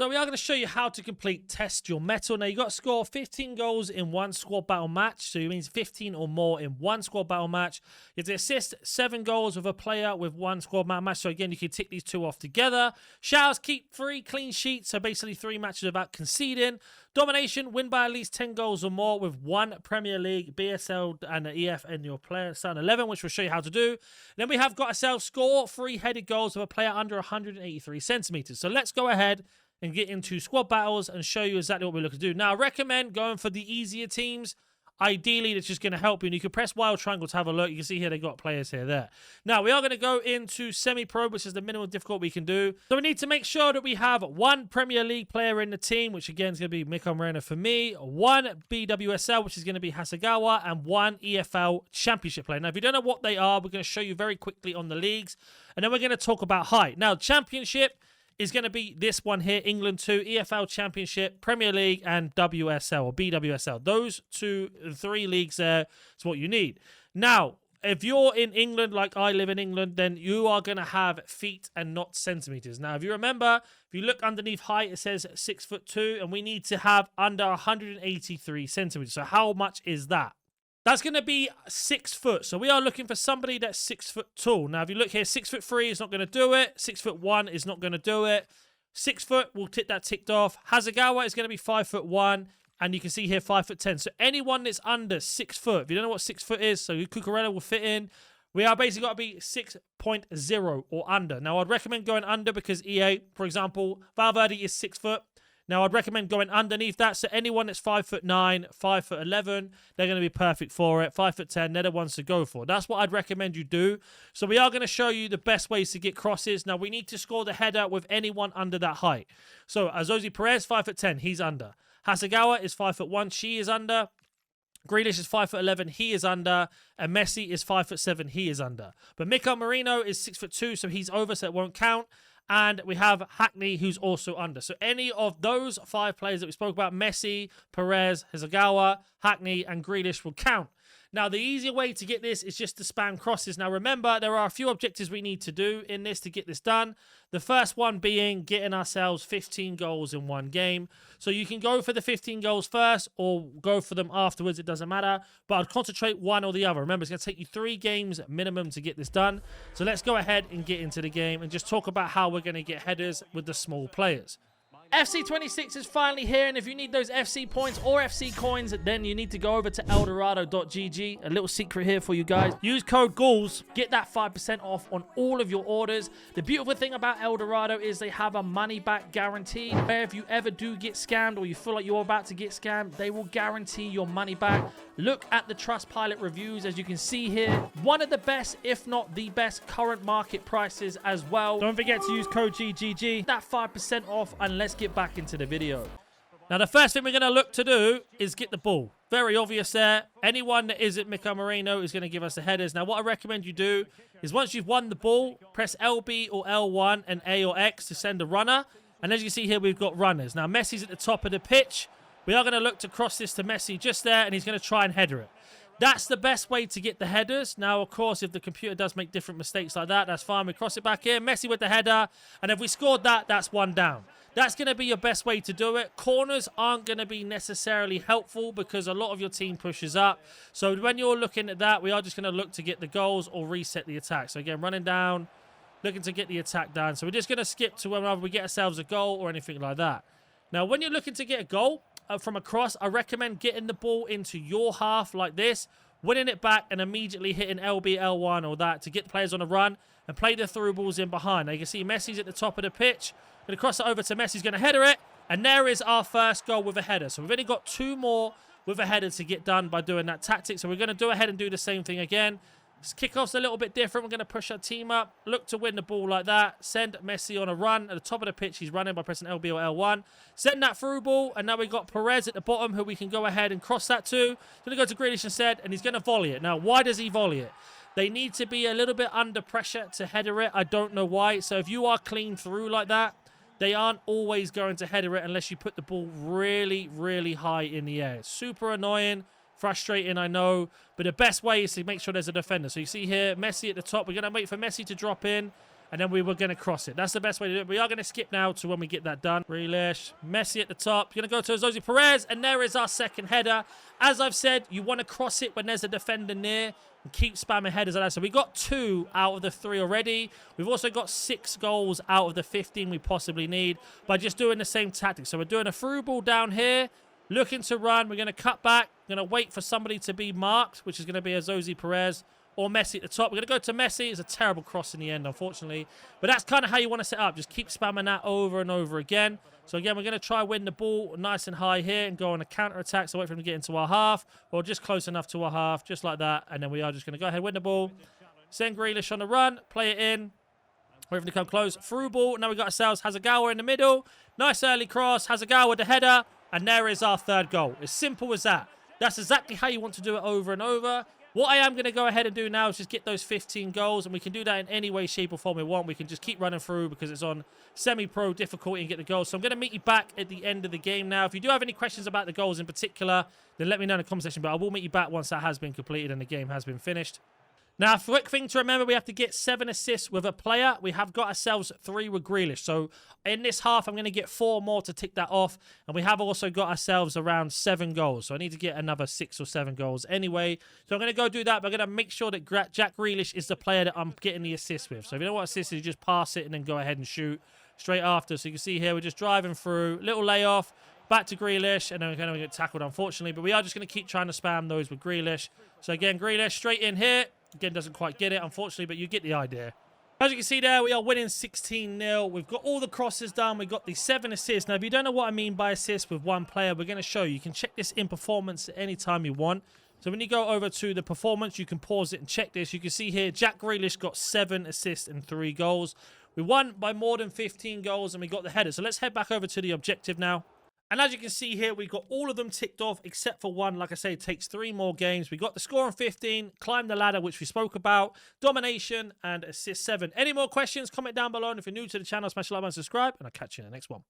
So we are going to show you how to complete Test Your Metal. Now, you got to score 15 goals in one squad battle match. So it means 15 or more in one squad battle match. You have to assist 7 goals with a player with one squad battle match. So again, you can tick these 2 off together. Showers, keep 3 clean sheets. So basically 3 matches without conceding. Domination, win by at least 10 goals or more with 1 Premier League, BSL and the EF in your player starting 11, which we'll show you how to do. Then we have got ourselves score 3 headed goals with a player under 183 centimeters. So let's go ahead and get into squad battles and show you exactly what we're looking to do. Now, I recommend going for the easier teams. Ideally, that's just going to help you. And you can press wild triangle to have a look. You can see here they got players here, there. Now, we are going to go into semi-pro, which is the minimum difficult we can do. So we need to make sure that we have 1 Premier League player in the team, which again is going to be METTLE Moreno for me, 1 BWSL, which is going to be Hasegawa, and 1 EFL Championship player. Now, if you don't know what they are, we're going to show you very quickly on the leagues. And then we're going to talk about height. Now, Championship is going to be this one here, England 2, EFL Championship, Premier League, and WSL or BWSL. Those 3 leagues there is what you need. Now, if you're in England, like I live in England, then you are going to have feet and not centimeters. Now, if you remember, if you look underneath height, it says 6'2", and we need to have under 183 centimeters. So how much is that? That's going to be 6 foot. So we are looking for somebody that's 6 foot tall. Now, if you look here, 6'3" is not going to do it. 6'1" is not going to do it. 6 foot, we'll tick that ticked off. Hasegawa is going to be 5'1", and you can see here 5'10". So anyone that's under 6 foot, if you don't know what 6 foot is, so Cucurella will fit in. We are basically got to be 6.0 or under. Now, I'd recommend going under because EA, for example, Valverde is 6 foot. Now, I'd recommend going underneath that. So anyone that's 5'9", 5'11", they're going to be perfect for it. 5'10", they're the ones to go for. That's what I'd recommend you do. So we are going to show you the best ways to get crosses. Now, we need to score the header with anyone under that height. So Azosi Perez, 5'10", he's under. Hasegawa is 5'1", she is under. Grealish is 5'11", he is under, and Messi is 5'7", he is under. But METTLE Moreno is 6'2", so he's over, so it won't count. And we have Hackney, who's also under. So any of those 5 players that we spoke about, Messi, Perez, Hasegawa, Hackney, and Grealish will count. Now, the easier way to get this is just to spam crosses. Now, remember, there are a few objectives we need to do in this to get this done. The first one being getting ourselves 15 goals in one game. So you can go for the 15 goals first or go for them afterwards. It doesn't matter. But I'd concentrate one or the other. Remember, it's going to take you 3 games minimum to get this done. So let's go ahead and get into the game and just talk about how we're going to get headers with the small players. FC26 is finally here, and if you need those FC points or FC coins, then you need to go over to eldorado.gg. A little secret here for you guys. Use code GHOULS, get that 5% off on all of your orders. The beautiful thing about Eldorado is they have a money-back guarantee, where if you ever do get scammed or you feel like you're about to get scammed, they will guarantee your money back. Look at the Trustpilot reviews, as you can see here. One of the best, if not the best, current market prices as well. Don't forget to use code GGG. That 5% off, and let's get back into the video. Now, the first thing we're going to look to do is get the ball. Very obvious there. Anyone that isn't METTLE Moreno is going to give us the headers. Now, what I recommend you do is once you've won the ball, press LB or L1 and A or X to send a runner. And as you see here, we've got runners. Now, Messi's at the top of the pitch. We are going to look to cross this to Messi just there, and he's going to try and header it. That's the best way to get the headers. Now, of course, if the computer does make different mistakes like that, that's fine. We cross it back here. Messi with the header. And if we scored that, that's 1 down. That's going to be your best way to do it. Corners aren't going to be necessarily helpful because a lot of your team pushes up. So when you're looking at that, we are just going to look to get the goals or reset the attack. So again, running down, looking to get the attack done. So we're just going to skip to whenever we get ourselves a goal or anything like that. Now, when you're looking to get a goal from a cross, I recommend getting the ball into your half like this, winning it back and immediately hitting LB, L1 or that to get the players on a run and play the through balls in behind. Now, you can see Messi's at the top of the pitch. Going to cross it over to Messi. He's going to header it. And there is our first goal with a header. So we've only got 2 more with a header to get done by doing that tactic. So we're going to go ahead and do the same thing again. This kickoff's a little bit different. We're going to push our team up. Look to win the ball like that. Send Messi on a run. At the top of the pitch, he's running by pressing LB or L1. Send that through ball. And now we've got Perez at the bottom who we can go ahead and cross that to. He's going to go to Grealish instead. And he's going to volley it. Now, why does he volley it? They need to be a little bit under pressure to header it. I don't know why. So if you are clean through like that, they aren't always going to header it unless you put the ball really, really high in the air. It's super annoying. Frustrating, I know. But the best way is to make sure there's a defender. So you see here, Messi at the top. We're going to wait for Messi to drop in. and then we were going to cross it. That's the best way to do it. We are going to skip now to when we get that done. Grealish, Messi at the top. You're going to go to Jose Perez, and there is our second header. As I've said, you want to cross it when there's a defender near and keep spamming headers like that. So we got 2 out of the 3 already. We've also got 6 goals out of the 15 we possibly need by just doing the same tactic. So we're doing a through ball down here, looking to run. We're going to cut back. We're going to wait for somebody to be marked, which is going to be a Jose Perez or Messi at the top. We're going to go to Messi. It's a terrible cross in the end, unfortunately. But that's kind of how you want to set up. Just keep spamming that over and over again. So again, we're going to try win the ball nice and high here and go on a counter-attack. So wait for him to get into our half or just close enough to our half, just like that. And then we are just going to go ahead and win the ball. Send Grealish on the run. Play it in. Wait for him to come close. Through ball. Now we got ourselves Hazagawa in the middle. Nice early cross. Hazagawa with the header. And there is our third goal. As simple as that. That's exactly how you want to do it over and over. What I am going to go ahead and do now is just get those 15 goals, and we can do that in any way, shape, or form we want. We can just keep running through because it's on semi-pro difficulty and get the goals. So I'm going to meet you back at the end of the game now. If you do have any questions about the goals in particular, then let me know in the comment section, but I will meet you back once that has been completed and the game has been finished. Now, a quick thing to remember, we have to get 7 assists with a player. We have got ourselves 3 with Grealish. So in this half, I'm going to get 4 more to tick that off. And we have also got ourselves around 7 goals. So I need to get another 6 or 7 goals anyway. So I'm going to go do that. But I'm going to make sure that Jack Grealish is the player that I'm getting the assist with. So if you don't want assist, you just pass it and then go ahead and shoot straight after. So you can see here, we're just driving through. Little layoff. Back to Grealish. And then we're going to get tackled, unfortunately. But we are just going to keep trying to spam those with Grealish. So again, Grealish straight in here. Again, doesn't quite get it, unfortunately, but you get the idea. As you can see there, we are winning 16-0. We've got all the crosses done. We've got the 7 assists. Now, if you don't know what I mean by assists with one player, we're going to show you. You can check this in performance at any time you want. So when you go over to the performance, you can pause it and check this. You can see here, Jack Grealish got 7 assists and 3 goals. We won by more than 15 goals, and we got the header. So let's head back over to the objective now. And as you can see here, we've got all of them ticked off except for one. Like I say, it takes 3 more games. We got the score on 15, climb the ladder, which we spoke about, domination, and assist 7. Any more questions, comment down below. And if you're new to the channel, smash the like button, subscribe, and I'll catch you in the next one.